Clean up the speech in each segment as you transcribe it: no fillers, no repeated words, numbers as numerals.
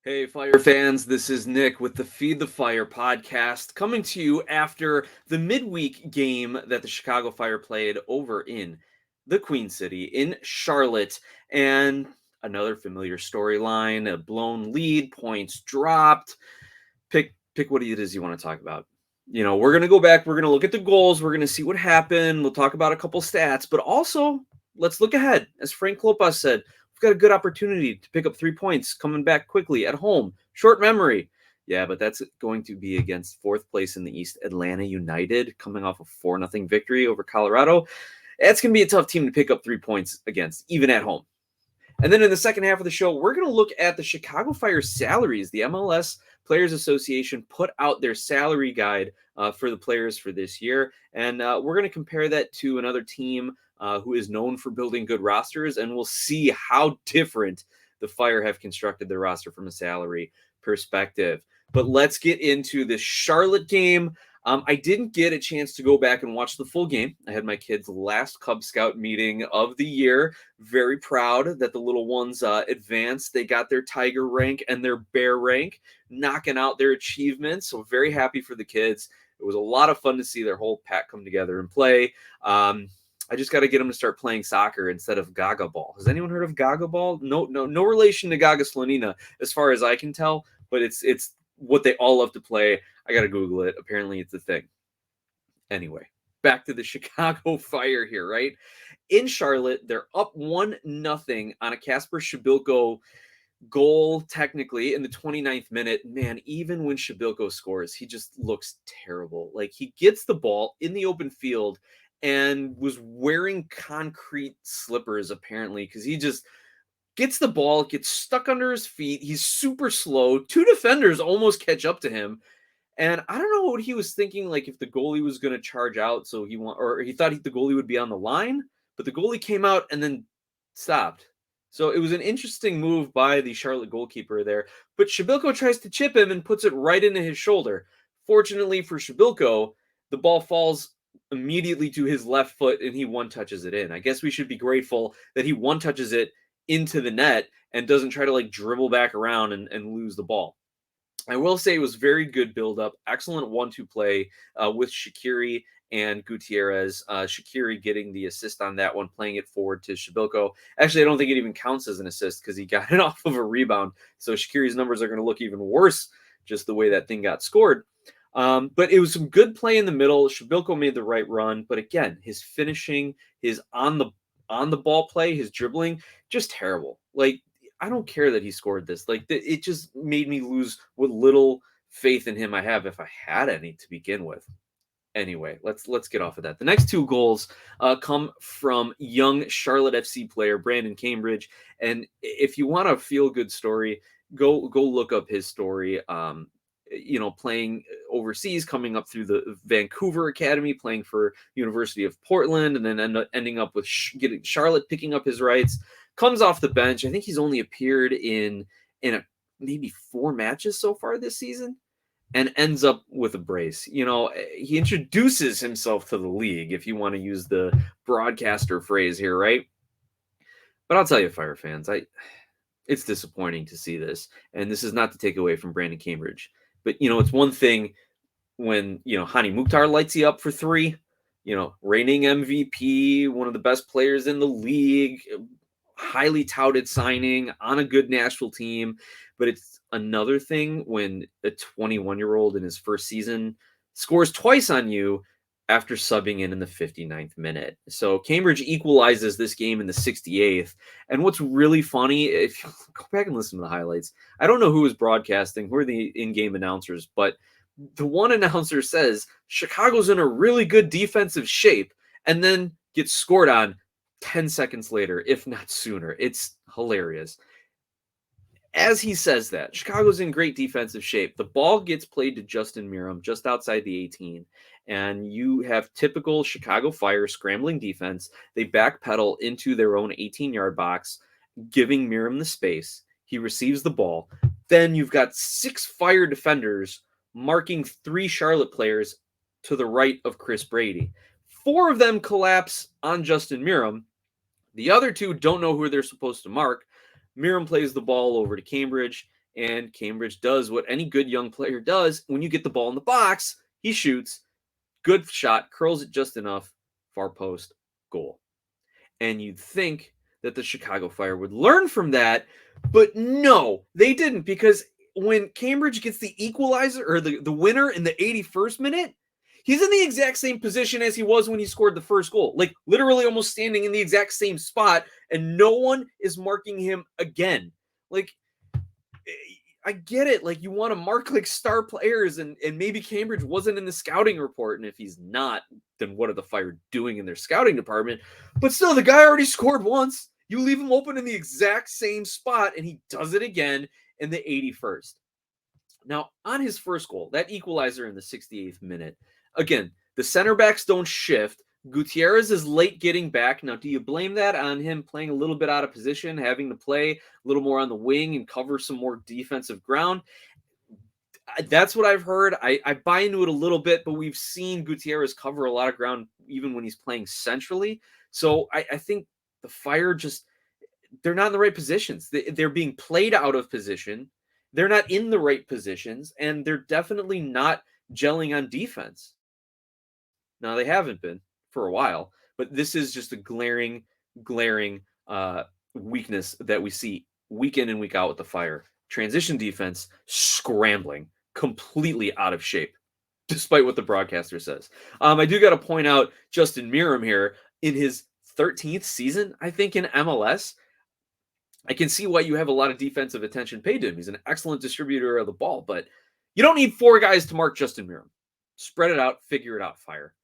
Hey, Fire fans, this is Nick with the Feed the Fire podcast, coming to you after the midweek game that the Chicago Fire played over in the Queen City in Charlotte. And another familiar storyline, a blown lead, points dropped. Pick what it is you want to talk about. We're going to go back, we're going to look at the goals, we're going to see what happened, we'll talk about a couple stats, but also let's look ahead. As Frank Klopas said, we've got a good opportunity to pick up 3 points coming back quickly at home. Short memory. Yeah, but that's going to be against fourth place in the East, Atlanta United, coming off a 4-0 victory over Colorado. That's going to be a tough team to pick up 3 points against, even at home. And then in the second half of the show, we're going to look at the Chicago Fire salaries. The MLS Players Association put out their salary guide for the players for this year. And we're going to compare that to another team who is known for building good rosters. And we'll see how different the Fire have constructed their roster from a salary perspective. But let's get into the Charlotte game. I didn't get a chance to go back and watch the full game. I had my kids' last Cub Scout meeting of the year. Very proud that the little ones advanced. They got their Tiger rank and their Bear rank, knocking out their achievements. So very happy for the kids. It was a lot of fun to see their whole pack come together and play. I just got to get them to start playing soccer instead of Gaga Ball. Has anyone heard of Gaga Ball? No relation to Gaga Slonina as far as I can tell, but it's what they all love to play. I got to Google it. Apparently it's a thing. Anyway, back to the Chicago Fire here, right? In Charlotte, they're up 1-0 on a Kacper Przybylko goal, technically, in the 29th minute. Man, even when Przybylko scores, he just looks terrible. Like, he gets the ball in the open field and was wearing concrete slippers, apparently, because he just gets the ball, gets stuck under his feet. He's super slow. 2 defenders almost catch up to him. And I don't know what he was thinking, like if the goalie was going to charge out, so he thought the goalie would be on the line, but the goalie came out and then stopped. So it was an interesting move by the Charlotte goalkeeper there. But Przybylko tries to chip him and puts it right into his shoulder. Fortunately for Przybylko, the ball falls immediately to his left foot and he one-touches it in. I guess we should be grateful that he one-touches it into the net and doesn't try to like dribble back around and lose the ball. I will say it was very good build-up, excellent 1-2 play with Shaqiri and Gutierrez. Shaqiri getting the assist on that one, playing it forward to Przybylko. Actually, I don't think it even counts as an assist because he got it off of a rebound. So Shaqiri's numbers are going to look even worse just the way that thing got scored. But it was some good play in the middle. Przybylko made the right run, but again, his finishing, his on the ball play, his dribbling, just terrible. Like, I don't care that he scored this. Like, it just made me lose what little faith in him I have, if I had any to begin with. Anyway, let's get off of that. The next 2 goals come from young Charlotte FC player Brandon Cambridge, and if you want a feel-good story, go look up his story. Playing overseas, coming up through the Vancouver Academy, playing for University of Portland, and then ending up with getting Charlotte picking up his rights. Comes off the bench. I think he's only appeared in maybe 4 matches so far this season and ends up with a brace. He introduces himself to the league, if you want to use the broadcaster phrase here, right? But I'll tell you, Fire fans, it's disappointing to see this. And this is not to take away from Brandon Cambridge. But, it's one thing when, Hani Mukhtar lights you up for 3, reigning MVP, one of the best players in the league, highly touted signing on a good Nashville team. But it's another thing when a 21-year-old in his first season scores twice on you after subbing in the 59th minute. So Cambridge equalizes this game in the 68th. And what's really funny, if you go back and listen to the highlights, I don't know who was broadcasting, who are the in-game announcers, but the one announcer says Chicago's in a really good defensive shape and then gets scored on 10 seconds later, if not sooner. It's hilarious. As he says that, Chicago's in great defensive shape. The ball gets played to Justin Meram just outside the 18, and you have typical Chicago Fire scrambling defense. They backpedal into their own 18-yard box, giving Meram the space. He receives the ball. Then you've got 6 Fire defenders marking 3 Charlotte players to the right of Chris Brady. 4 of them collapse on Justin Meram. The other 2 don't know who they're supposed to mark. Meram plays the ball over to Cambridge, And Cambridge does what any good young player does. When you get the ball in the box, he shoots. Good shot, curls it just enough, far post, goal. And you'd think that the Chicago Fire would learn from that, but no, they didn't, because when Cambridge gets the equalizer or the winner in the 81st minute, he's in the exact same position as he was when he scored the first goal. Like literally almost standing in the exact same spot, and no one is marking him again. Like, I get it. Like, you want to mark like star players, and maybe Cambridge wasn't in the scouting report. And if he's not, then what are the Fire doing in their scouting department? But still, the guy already scored once. You leave him open in the exact same spot, and he does it again in the 81st. Now, on his first goal, that equalizer in the 68th minute, again, the center backs don't shift. Gutierrez is late getting back. Now, do you blame that on him playing a little bit out of position, having to play a little more on the wing and cover some more defensive ground? That's what I've heard. I buy into it a little bit, but we've seen Gutierrez cover a lot of ground even when he's playing centrally. So I think the Fire just, they're not in the right positions. They're being played out of position. They're not in the right positions, and they're definitely not gelling on defense. Now, they haven't been for a while, but this is just a glaring weakness that we see week in and week out with the Fire. Transition defense, scrambling, completely out of shape, despite what the broadcaster says. I do got to point out Justin Meram here in his 13th season, I think, in MLS. I can see why you have a lot of defensive attention paid to him. He's an excellent distributor of the ball, but you don't need 4 guys to mark Justin Meram. Spread it out, figure it out, Fire.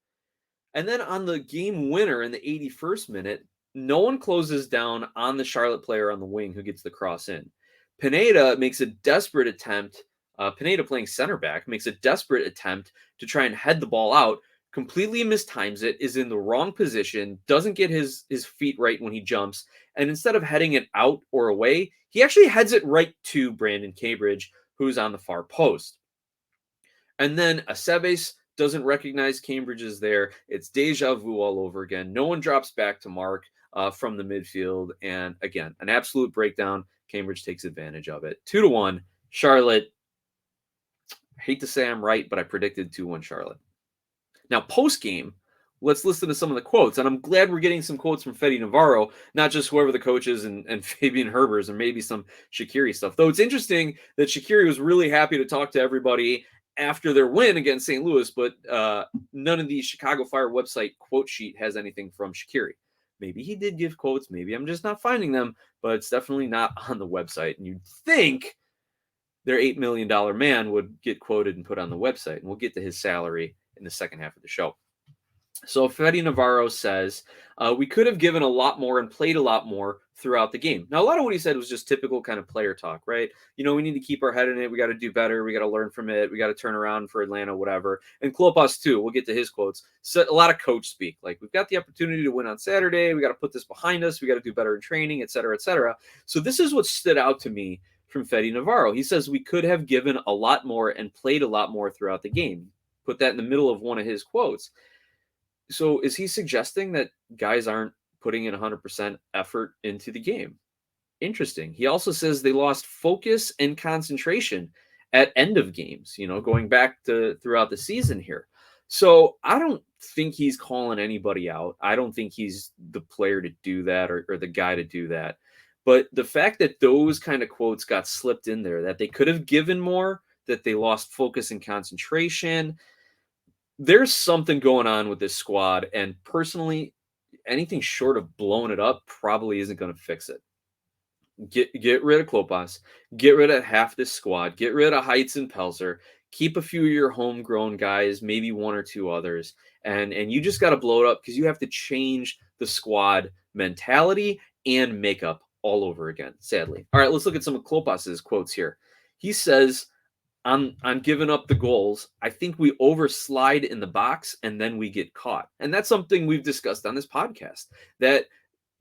And then on the game winner in the 81st minute, no one closes down on the Charlotte player on the wing who gets the cross in. Pineda makes a desperate attempt. Pineda, playing center back, makes a desperate attempt to try and head the ball out, completely mistimes it, is in the wrong position, doesn't get his feet right when he jumps, and instead of heading it out or away, he actually heads it right to Brandon Cambridge, who's on the far post. And then Aceves doesn't recognize Cambridge is there. It's deja vu all over again. No one drops back to mark from the midfield. And again, an absolute breakdown. Cambridge takes advantage of it. 2-1, Charlotte. I hate to say I'm right, but I predicted 2-1 Charlotte. Now, post-game, let's listen to some of the quotes. And I'm glad we're getting some quotes from Fede Navarro, not just whoever the coach is and Fabian Herbers, or maybe some Shaqiri stuff. Though it's interesting that Shaqiri was really happy to talk to everybody after their win against St. Louis, but none of the Chicago Fire website quote sheet has anything from Shaqiri. Maybe he did give quotes. Maybe I'm just not finding them, but it's definitely not on the website. And you'd think their $8 million man would get quoted and put on the website. And we'll get to his salary in the second half of the show. So Fede Navarro says, we could have given a lot more and played a lot more throughout the game. Now, a lot of what he said was just typical kind of player talk, right? You know, we need to keep our head in it. We got to do better. We got to learn from it. We got to turn around for Atlanta, whatever. And Klopas, too. We'll get to his quotes. So a lot of coach speak. Like, we've got the opportunity to win on Saturday. We got to put this behind us. We got to do better in training, et cetera, et cetera. So this is what stood out to me from Fede Navarro. He says we could have given a lot more and played a lot more throughout the game. Put that in the middle of one of his quotes. So is he suggesting that guys aren't putting in 100% effort into the game? Interesting. He also says they lost focus and concentration at end of games, you know, going back to throughout the season here. So I don't think he's calling anybody out. I don't think he's the player to do that or the guy to do that. But the fact that those kind of quotes got slipped in there, that they could have given more, that they lost focus and concentration, there's something going on with this squad, and personally, anything short of blowing it up probably isn't going to fix it. Get rid of Klopas, get rid of half this squad, get rid of Heights and Pelzer, keep a few of your homegrown guys, maybe one or two others, and you just got to blow it up because you have to change the squad mentality and makeup all over again, sadly. All right, let's look at some of Klopas's quotes here. He says, on giving up the goals, I think we overslide in the box and then we get caught. And that's something we've discussed on this podcast, that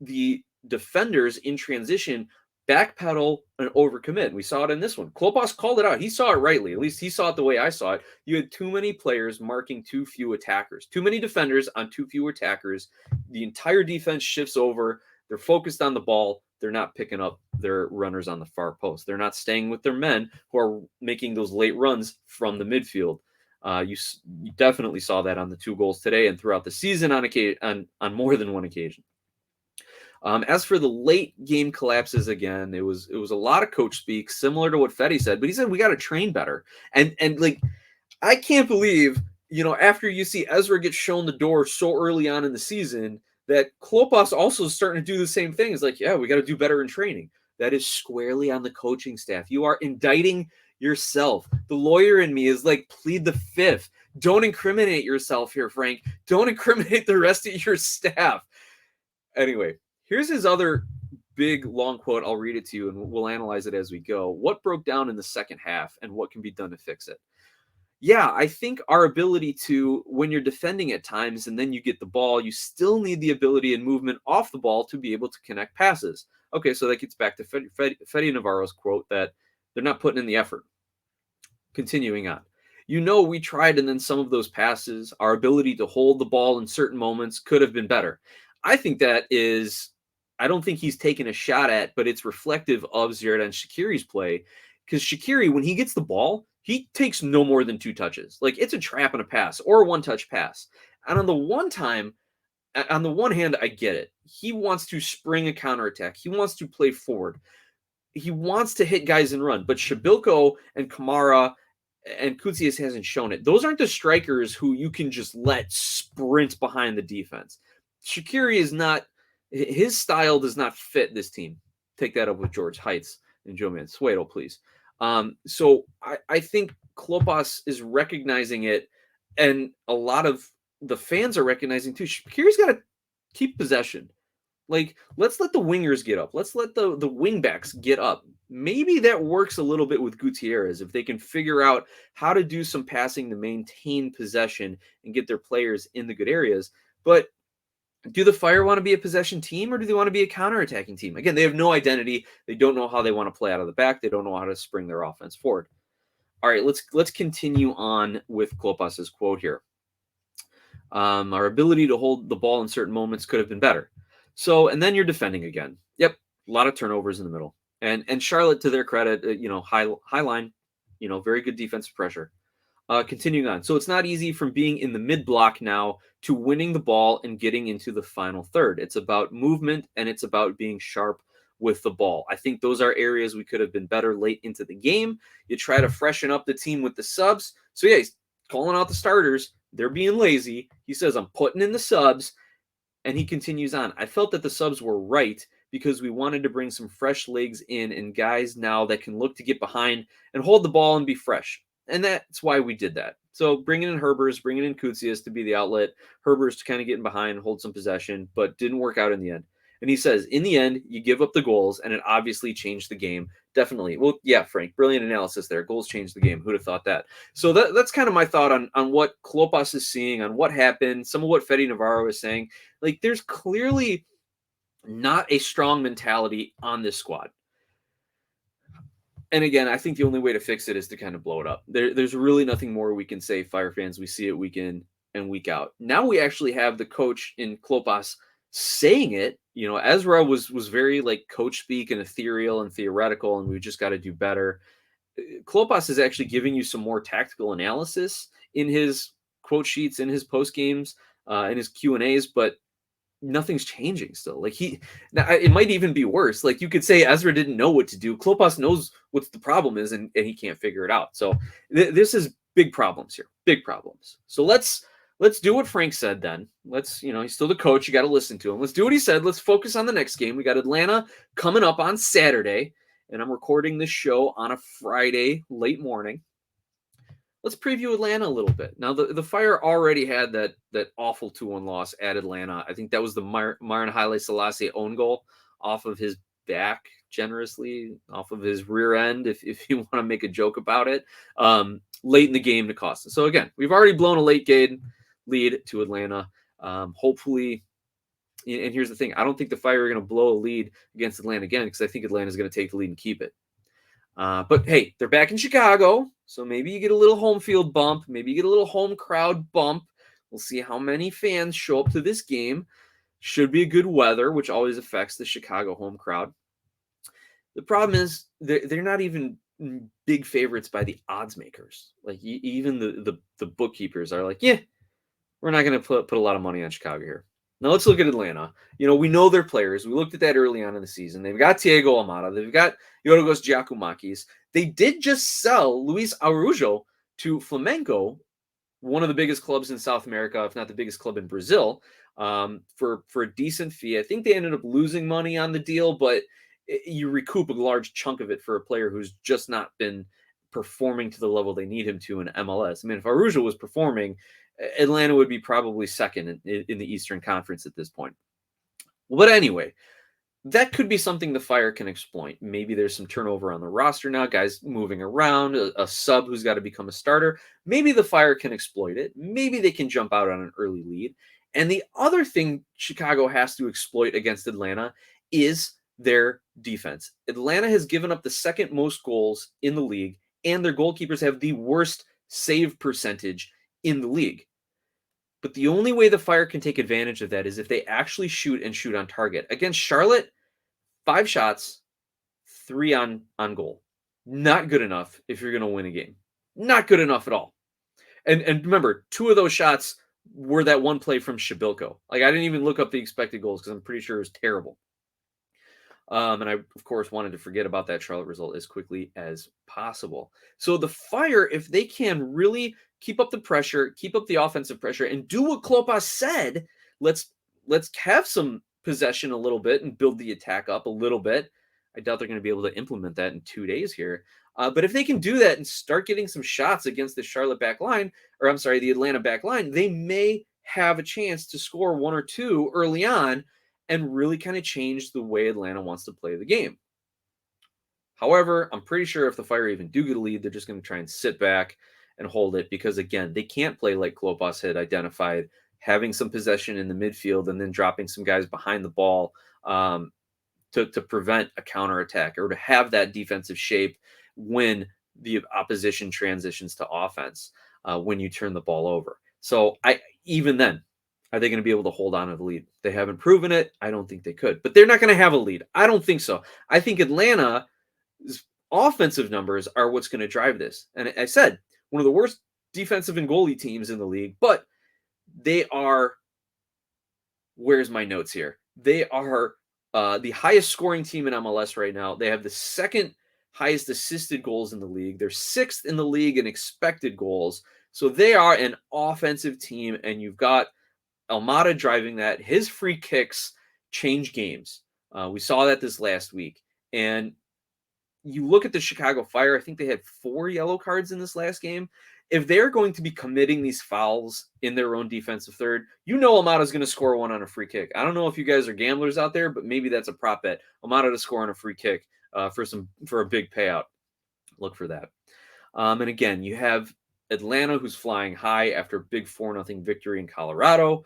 the defenders in transition backpedal and overcommit. We saw it in this one. Klopas called it out. He saw it rightly. At least he saw it the way I saw it. You had too many players marking too few attackers, too many defenders on too few attackers. The entire defense shifts over. They're focused on the ball. they're not picking up their runners on the far post. They're not staying with their men who are making those late runs from the midfield. You definitely saw that on the 2 goals today and throughout the season on more than one occasion. As for the late game collapses, again, it was a lot of coach speak, similar to what Fetty said, but he said we got to train better. And like, I can't believe, after you see Ezra get shown the door so early on in the season, that Klopas also is starting to do the same thing. It's like, yeah, we got to do better in training. That is squarely on the coaching staff. You are indicting yourself. The lawyer in me is like, plead the fifth. Don't incriminate yourself here, Frank. Don't incriminate the rest of your staff. Anyway, here's his other big long quote. I'll read it to you and we'll analyze it as we go. What broke down in the second half and what can be done to fix it? Yeah, I think our ability to, when you're defending at times and then you get the ball, you still need the ability and movement off the ball to be able to connect passes. Okay, so that gets back to Fetty Navarro's quote that they're not putting in the effort. Continuing on. We tried, and then some of those passes, our ability to hold the ball in certain moments could have been better. I think that is, I don't think he's taken a shot at, but it's reflective of Xherdan Shaqiri's play. Because Shaqiri, when he gets the ball, he takes no more than 2 touches. Like, it's a trap and a pass or a one-touch pass. And on the one hand, I get it. He wants to spring a counterattack. He wants to play forward. He wants to hit guys and run. But Przybylko and Kamara and Kutsias hasn't shown it. Those aren't the strikers who you can just let sprint behind the defense. Shaqiri is not, his style does not fit this team. Take that up with George Heights and Joe Mansueto, please. So I think Klopas is recognizing it, and a lot of the fans are recognizing too. Shaqiri's got to keep possession. Like, let's let the wingers get up. Let's let the wingbacks get up. Maybe that works a little bit with Gutierrez if they can figure out how to do some passing to maintain possession and get their players in the good areas. But do the Fire want to be a possession team or do they want to be a counterattacking team? Again, they have no identity. They don't know how they want to play out of the back. They don't know how to spring their offense forward. All right, let's continue on with Klopas's quote here. Our ability to hold the ball in certain moments could have been better. So, and then you're defending again. Yep, a lot of turnovers in the middle. And Charlotte, to their credit, high line, very good defensive pressure. Continuing on. So it's not easy from being in the mid block now to winning the ball and getting into the final third. It's about movement and it's about being sharp with the ball. I think those are areas we could have been better late into the game. You try to freshen up the team with the subs. So yeah, he's calling out the starters. They're being lazy. He says, I'm putting in the subs. And he continues on. I felt that the subs were right because we wanted to bring some fresh legs in and guys now that can look to get behind and hold the ball and be fresh. And that's why we did that. So bringing in Herbers, bringing in Kutsias to be the outlet, Herbers to kind of get in behind and hold some possession, but didn't work out in the end. And he says, in the end, you give up the goals, and it obviously changed the game. Definitely. Well, yeah, Frank, brilliant analysis there. Goals changed the game. Who'd have thought that? So that's kind of my thought on what Klopas is seeing, on what happened, some of what Fetty Navarro is saying. Like, there's clearly not a strong mentality on this squad. And again, I think the only way to fix it is to kind of blow it up. There's really nothing more we can say, Fire fans. We see it week in and week out. Now we actually have the coach in Klopas saying it. Ezra was very like coach speak and ethereal and theoretical, and we just got to do better. Klopas is actually giving you some more tactical analysis in his quote sheets, in his post games, in his Q&As, but nothing's changing still. Like now it might even be worse. Like you could say Ezra didn't know what to do. Klopas knows what the problem is and he can't figure it out. So this is big problems here, big problems. So let's do what Frank said then. Let's, he's still the coach. You got to listen to him. Let's do what he said. Let's focus on the next game. We got Atlanta coming up on Saturday, and I'm recording this show on a Friday late morning. Let's preview Atlanta a little bit. Now, the Fire already had that awful 2-1 loss at Atlanta. I think that was the Myron Haile Selassie own goal off of his back, generously, off of his rear end, if you want to make a joke about it, late in the game to cost us. So, again, we've already blown a late game lead to Atlanta. Hopefully, and here's the thing, I don't think the Fire are going to blow a lead against Atlanta again because I think Atlanta's going to take the lead and keep it. But hey, they're back in Chicago, so maybe you get a little home field bump. Maybe you get a little home crowd bump. We'll see how many fans show up to this game. Should be a good weather, which always affects the Chicago home crowd. The problem is they're not even big favorites by the odds makers. Like even the bookkeepers are like, yeah, we're not going to put a lot of money on Chicago here. Now let's look at Atlanta. We know their players. We looked at that early on in the season. They've got Thiago Almada. They've got Yorgos Giacomakis. They did just sell Luis Araujo to Flamengo, one of the biggest clubs in South America, if not the biggest club in Brazil, for a decent fee. I think they ended up losing money on the deal, but you recoup a large chunk of it for a player who's just not been performing to the level they need him to in MLS. I mean, if Araujo was performing, Atlanta would be probably second in the Eastern Conference at this point. But anyway, that could be something the Fire can exploit. Maybe there's some turnover on the roster now, guys moving around, a sub who's got to become a starter. Maybe the Fire can exploit it. Maybe they can jump out on an early lead. And the other thing Chicago has to exploit against Atlanta is their defense. Atlanta has given up the second most goals in the league, and their goalkeepers have the worst save percentage in the league. But the only way the Fire can take advantage of that is if they actually shoot on target. Against Charlotte, 5 shots, 3 on goal. Not good enough if you're going to win a game. Not good enough at all. And remember, 2 of those shots were that one play from Przybylko. Like, I didn't even look up the expected goals because I'm pretty sure it was terrible. And I, of course, wanted to forget about that Charlotte result as quickly as possible. So the Fire, if they can really keep up the pressure, keep up the offensive pressure, and do what Klopas said, let's have some possession a little bit and build the attack up a little bit. I doubt they're going to be able to implement that in 2 days here. But if they can do that and start getting some shots against the Charlotte back line, the Atlanta back line, they may have a chance to score 1 or 2 early on and really kind of change the way Atlanta wants to play the game. However, I'm pretty sure if the Fire even do get a lead, they're just going to try and sit back and hold it because, again, they can't play like Klopas had identified, having some possession in the midfield and then dropping some guys behind the ball to prevent a counterattack or to have that defensive shape when the opposition transitions to offense when you turn the ball over. So even then, are they going to be able to hold on to the lead? They haven't proven it. I don't think they could, but they're not going to have a lead. I don't think so. I think Atlanta's offensive numbers are what's going to drive this. And I said, one of the worst defensive and goalie teams in the league, but they are, where's my notes here? They are the highest scoring team in MLS right now. They have the second highest assisted goals in the league. They're 6th in the league in expected goals. So they are an offensive team, and you've got Almada driving that. His free kicks change games. We saw that this last week. And you look at the Chicago Fire, I think they had 4 yellow cards in this last game. If they're going to be committing these fouls in their own defensive third, Almada's going to score 1 on a free kick. I don't know if you guys are gamblers out there, but maybe that's a prop bet. Almada to score on a free kick for a big payout. Look for that. And again, you have Atlanta, who's flying high after a big 4-0 victory in Colorado.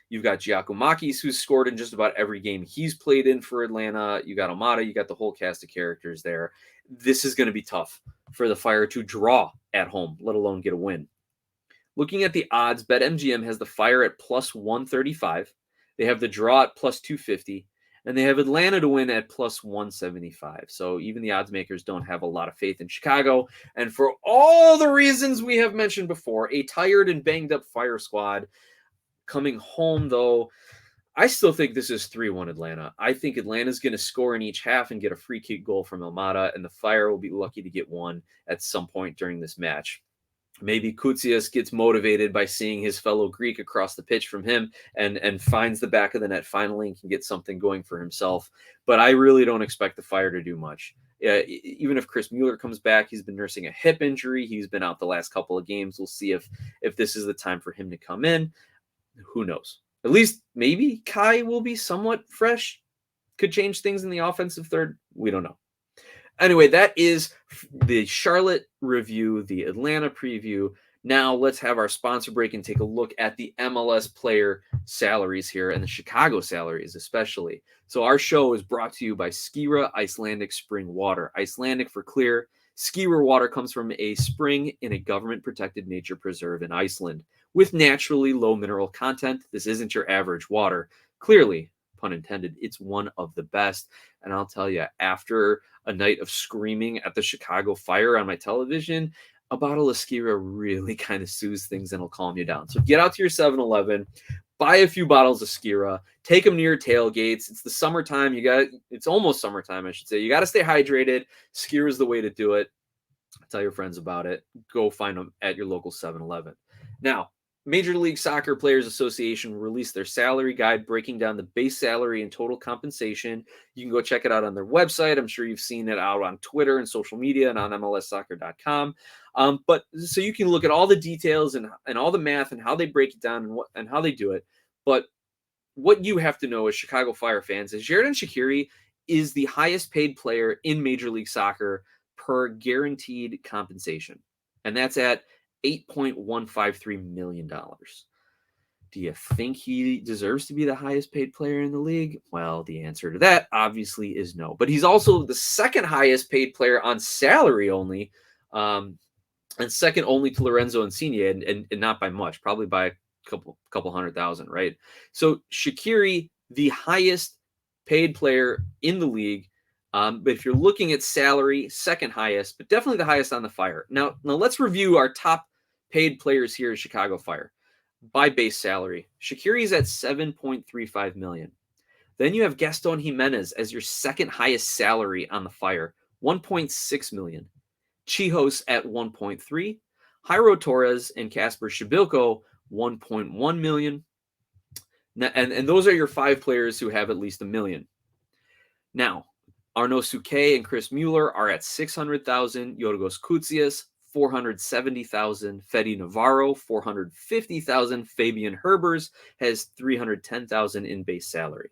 You've got Giacomakis, who's scored in just about every game he's played in for Atlanta. You got Almada. You got the whole cast of characters there. This is going to be tough for the Fire to draw at home, let alone get a win. Looking at the odds, BetMGM has the Fire at plus 135. They have the draw at plus 250. And they have Atlanta to win at plus 175. So even the odds makers don't have a lot of faith in Chicago. And for all the reasons we have mentioned before, a tired and banged up Fire squad coming home, though, I still think this is 3-1 Atlanta. I think Atlanta's going to score in each half and get a free kick goal from Almada, and the Fire will be lucky to get one at some point during this match. Maybe Koutsias gets motivated by seeing his fellow Greek across the pitch from him and finds the back of the net finally and can get something going for himself. But I really don't expect the Fire to do much. Even if Chris Mueller comes back, he's been nursing a hip injury. He's been out the last couple of games. We'll see if this is the time for him to come in. Who knows? At least maybe Kai will be somewhat fresh. Could change things in the offensive third. We don't know. Anyway, that is the Charlotte review, the Atlanta preview. Now let's have our sponsor break and take a look at the MLS player salaries here and the Chicago salaries especially. So our show is brought to you by Skira Icelandic Spring Water. Icelandic for clear. Skira water comes from a spring in a government-protected nature preserve in Iceland with naturally low mineral content. This isn't your average water. Clearly, pun intended, it's one of the best. And I'll tell you, after a night of screaming at the Chicago Fire on my television, a bottle of Shaqiri really kind of soothes things and will calm you down. So get out to your 7-Eleven, buy a few bottles of Shaqiri, take them to your tailgates. It's the summertime. It's almost summertime, I should say. You got to stay hydrated. Shaqiri is the way to do it. Tell your friends about it. Go find them at your local 7-Eleven. Now, Major League Soccer Players Association released their salary guide breaking down the base salary and total compensation. You can go check it out on their website. I'm sure you've seen it out on Twitter and social media and on MLSsoccer.com. But so you can look at all the details and all the math and how they break it down and how they do it. But what you have to know as Chicago Fire fans is Xherdan Shaqiri is the highest paid player in Major League Soccer per guaranteed compensation. And that's at $8.153 million. Do you think he deserves to be the highest paid player in the league? Well, the answer to that obviously is no. But he's also the second highest paid player on salary only, and second only to Lorenzo Insigne, and not by much, probably by a couple 100,000, right? So Shaqiri, the highest paid player in the league. But if you're looking at salary, second highest, but definitely the highest on the Fire. Now let's review our top paid players here at Chicago Fire by base salary. Shaqiri is at $7.35 million. Then you have Gaston Jimenez as your second highest salary on the Fire, $1.6 million. Chihos at 1.3, Jairo Torres and Kacper Przybylko 1.1 million. And those are your 5 players who have at least $1 million. Now, Arnaud Souquet and Chris Mueller are at 600,000. Yorgos Koutsias 470,000. Fede Navarro 450,000. Fabian Herbers has 310,000 in base salary.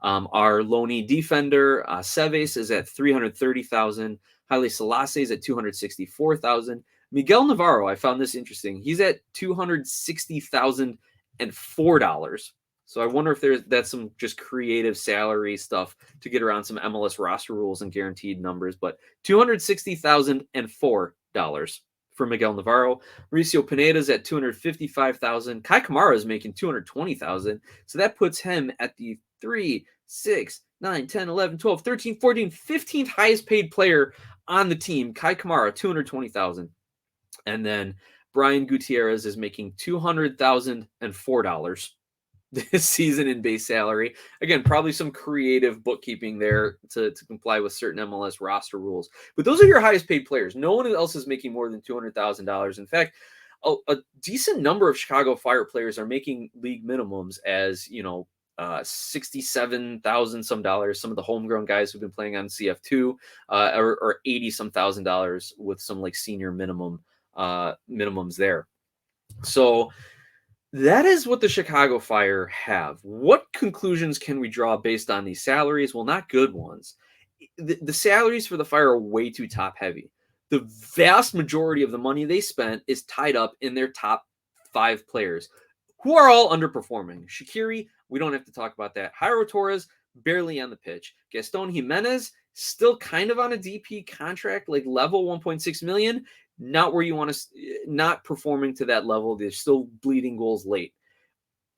Our loanee defender Seves is at 330,000. Haile Selassie is at 264,000. Miguel Navarro, I found this interesting. He's at $260,004. So I wonder if that's some just creative salary stuff to get around some MLS roster rules and guaranteed numbers. But $260,004 for Miguel Navarro. Mauricio Pineda's at 255,000. Kai Kamara is making 220,000. So that puts him at the 3, 6, 9, 10, 11, 12, 13, 14, 15th highest paid player on the team. Kai Kamara, 220,000. And then Brian Gutierrez is making $200,004 this season in base salary. Again, probably some creative bookkeeping there to comply with certain MLS roster rules. But those are your highest paid players. No one else is making more than $200,000. In fact, a decent number of Chicago Fire players are making league minimums as, 67,000 some dollars. Some of the homegrown guys who've been playing on CF2 or 80 some $1,000 with some like senior minimums there. So that is what the Chicago Fire have. What conclusions can we draw based on these salaries? Well, not good ones. The salaries for the Fire are way too top heavy. The vast majority of the money they spent is tied up in their top 5 players, who are all underperforming. Shaqiri, we don't have to talk about that. Jairo Torres, barely on the pitch. Gaston Jimenez, still kind of on a DP contract, like level 1.6 million. Not where you want to, not performing to that level. They're still bleeding goals late.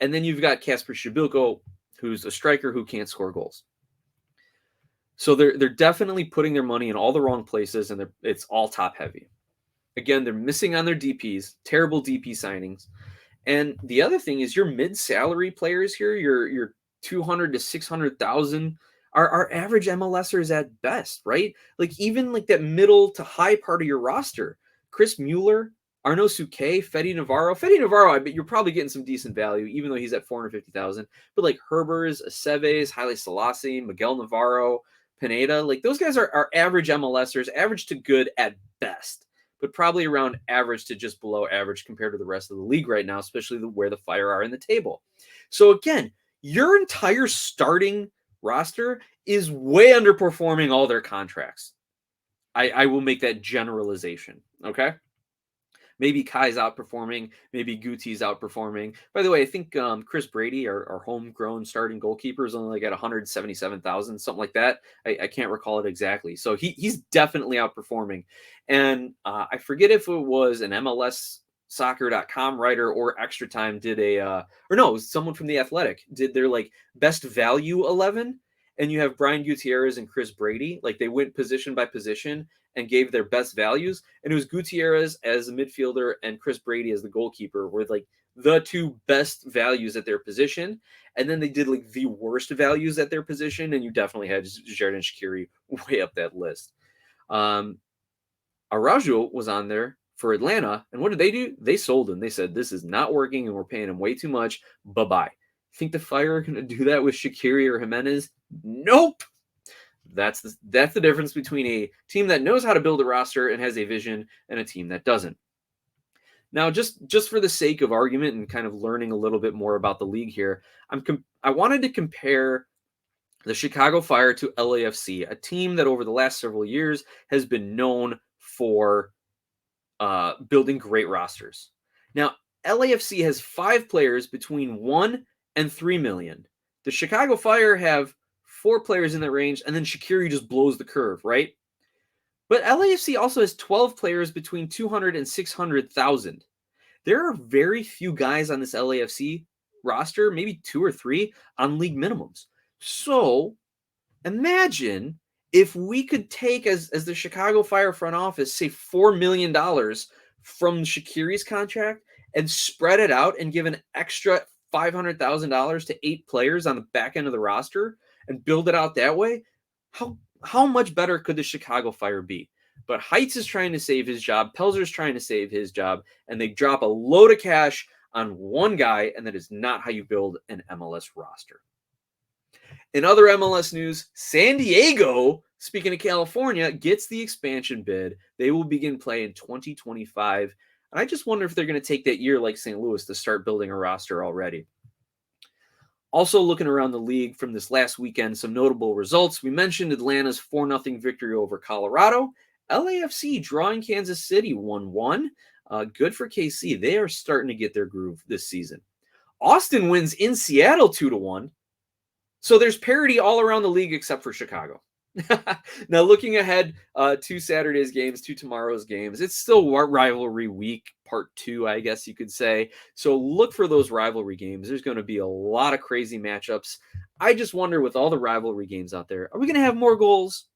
And then you've got Kacper Przybylko, who's a striker who can't score goals. So they're definitely putting their money in all the wrong places, and it's all top heavy. Again, they're missing on their DPs, terrible DP signings. And the other thing is your mid-salary players here, your 200 to 600,000 are average MLSers at best, right? Like even like that middle to high part of your roster. Chris Mueller, Arnaud Souquet, Fede Navarro. Fede Navarro, I bet you're probably getting some decent value, even though he's at 450,000. But like Herbers, Aceves, Haile Selassie, Miguel Navarro, Pineda, like those guys are average MLSers, average to good at best, but probably around average to just below average compared to the rest of the league right now, especially where the Fire are in the table. So again, your entire starting roster is way underperforming all their contracts. I will make that generalization, okay? Maybe Kai's outperforming. Maybe Guti's outperforming. By the way, I think Chris Brady, our homegrown starting goalkeeper, is only like at 177,000, something like that. I can't recall it exactly. So he's definitely outperforming. And I forget if it was an MLS soccer.com writer or Extra Time did someone from The Athletic did their like best value 11. And you have Brian Gutierrez and Chris Brady. Like they went position by position and gave their best values. And it was Gutierrez as a midfielder and Chris Brady as the goalkeeper were like the two best values at their position. And then they did like the worst values at their position. And you definitely had Xherdan Shaqiri way up that list. Araujo was on there for Atlanta. And what did they do? They sold him. They said, this is not working and we're paying him way too much. Bye-bye. Think the Fire are going to do that with Shaqiri or Jimenez? Nope. That's the difference between a team that knows how to build a roster and has a vision and a team that doesn't. Now, just for the sake of argument and kind of learning a little bit more about the league here, I wanted to compare the Chicago Fire to LAFC, a team that over the last several years has been known for building great rosters. Now, LAFC has 5 players between 1 and 3 million. The Chicago Fire have 4 players in that range, and then Shaqiri just blows the curve, right? But LAFC also has 12 players between 200 and 600,000. There are very few guys on this LAFC roster, maybe 2 or 3, on league minimums. So imagine if we could take, as the Chicago Fire front office, say $4 million from Shaqiri's contract and spread it out and give an extra $500,000 to 8 players on the back end of the roster and build it out that way. How much better could the Chicago Fire be? But Heights is trying to save his job. Pelzer's trying to save his job. And they drop a load of cash on one guy. And that is not how you build an MLS roster. In other MLS news, San Diego, speaking of California, gets the expansion bid. They will begin play in 2025. And I just wonder if they're going to take that year like St. Louis to start building a roster already. Also looking around the league from this last weekend, some notable results. We mentioned Atlanta's 4-0 victory over Colorado. LAFC drawing Kansas City 1-1. Good for KC. They are starting to get their groove this season. Austin wins in Seattle 2-1. So there's parity all around the league except for Chicago. Now, looking ahead to Saturday's games, to tomorrow's games, it's still rivalry week, part 2, I guess you could say. So look for those rivalry games. There's going to be a lot of crazy matchups. I just wonder, with all the rivalry games out there, are we going to have more goals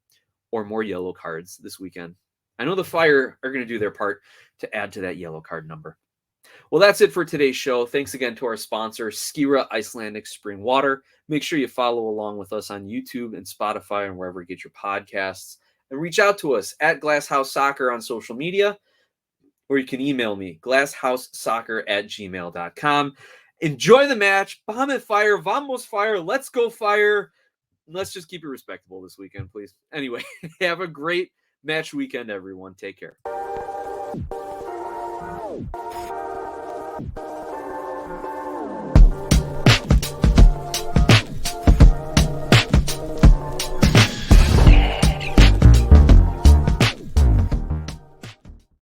or more yellow cards this weekend? I know the Fire are going to do their part to add to that yellow card number. Well, that's it for today's show. Thanks again to our sponsor, Skira Icelandic Spring Water. Make sure you follow along with us on YouTube and Spotify and wherever you get your podcasts. And reach out to us at Glasshouse Soccer on social media, or you can email me, glasshousesoccer@gmail.com. Enjoy the match. Bomb it, Fire. Vamos, Fire. Let's go, Fire. Let's just keep it respectable this weekend, please. Anyway, have a great match weekend, everyone. Take care.